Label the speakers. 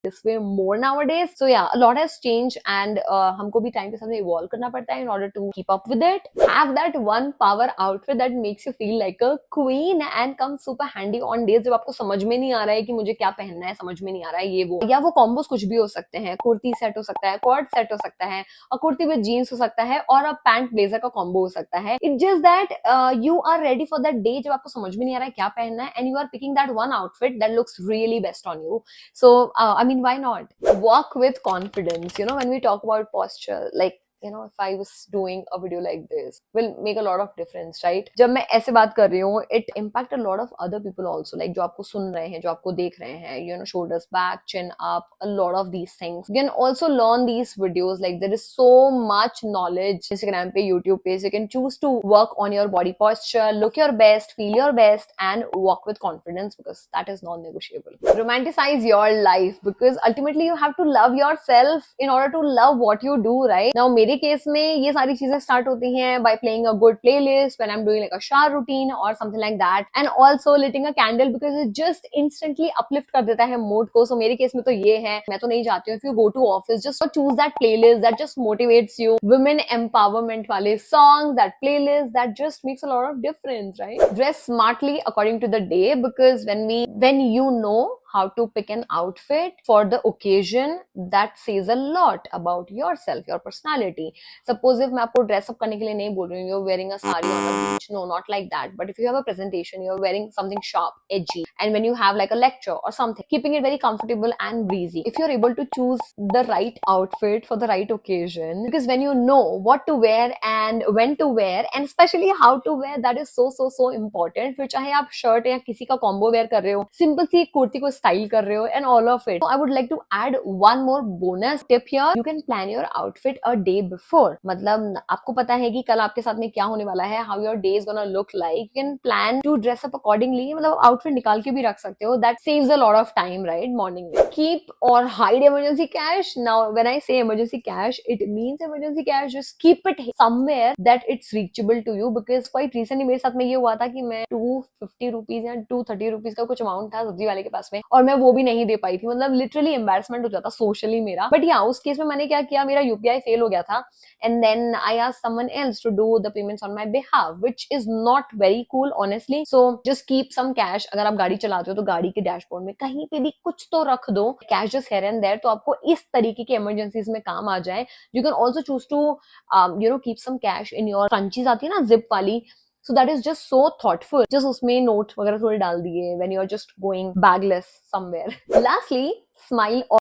Speaker 1: this way more nowadays. So yeah, a lot has changed and हमको भी time के साथ evolve करना पड़ता है in order to keep up with it. Have that one power outfit that makes you feel like a queen and comes super handy on days जब आपको समझ में नहीं आ रहा है कि मुझे क्या पहनना है, समझ में नहीं आ रहा है ये वो, या वो कॉम्बोज कुछ भी हो सकते हैं, कुर्ती सेट हो सकता है, कॉर्ड सेट हो सकता है, और कुर्ती विद जीन्स हो सकता है, और अब पैंट ब्लेजर का कॉम्बो हो सकता है. It just that you are ready for that day जब आपको समझ में नहीं आ रहा है क्या पहनना है, and you are picking that one outfit that looks really best on you. So, I mean, why not? Walk with confidence. You know, when we talk about posture, like, you know, if I was doing a video like this, will make a lot of difference, right? जब मैं ऐसे बात कर रही हूँ, it impact a lot of other people also, like जो आपको सुन रहे हैं, जो आपको देख रहे हैं, you know, shoulders back, chin up, a lot of these things. You can also learn these videos, like there is so much knowledge Instagram पे, YouTube पे, so you can choose to work on your body posture, look your best, feel your best, and walk with confidence because that is non-negotiable. Romanticize your life because ultimately you have to love yourself in order to love what you do, right? Now, मेरे case में ये सारी चीजें start होती हैं by playing a good playlist when I'm doing like a shower routine or something like that, and also lighting a candle because it just instantly uplift कर देता है mood को. So मेरे केस में तो ये है, मैं तो नहीं चाहती हूँ if you go to office just choose that playlist that just motivates you, women empowerment वाले songs, that playlist that just makes a lot of difference, right? Dress smartly according to the day because when you know how to pick an outfit for the occasion, that says a lot about yourself, your personality. Suppose if मैं आपको dress up करने के लिए नहीं बोल रही हूँ, you're wearing a sari on a beach, no, not like that. But if you have a presentation, you're wearing something sharp, edgy, and when you have like a lecture or something, keeping it very comfortable and breezy. If you're able to choose the right outfit for the right occasion, because when you know what to wear and when to wear, and especially how to wear, that is so important. फिर चाहे आप shirt या किसी का combo wear कर रहे हो, simple सी कुर्ती को style कर रहे हो, and all of it. So I would like to add one more bonus tip here. You can plan your outfit a day before. मतलब आपको पता है कि कल आपके साथ में क्या होने वाला है, how your day is gonna look like. You can plan to dress up accordingly. मतलब outfit निकाल के भी रख सकते हो. That saves a lot of time, right? Morning में. Keep or hide emergency cash. Now, when I say emergency cash, it means emergency cash. Just keep it somewhere that it's reachable to you. Because quite recently मेरे साथ में ये हुआ था कि मैं 250 rupees या 230 रुपीज का कुछ अमाउंट था सब्जी वाले के पास में, और मैं वो भी नहीं दे पाई थी. मतलब लिटरली एम्बैरसमेंट हो जाता सोशली मेरा. बट या उस केस में मैंने क्या किया, मेरा यूपीआई फेल हो गया था, and then I asked someone else to do the payments on my behalf, which is not very cool honestly. So just keep some cash. अगर आप गाड़ी चलाते हो तो गाड़ी के डैशबोर्ड में कहीं पे भी कुछ तो रख दो, cash just here and there, तो आपको इस तरीके के इमरजेंसीज में काम आ जाए. You can also choose to keep some cash in your crunchies आती है ना जिप वाली. So that is just so thoughtful. Just उसमें note वगैरह थोड़े डाल दिए when you are just going bagless somewhere. Lastly, smile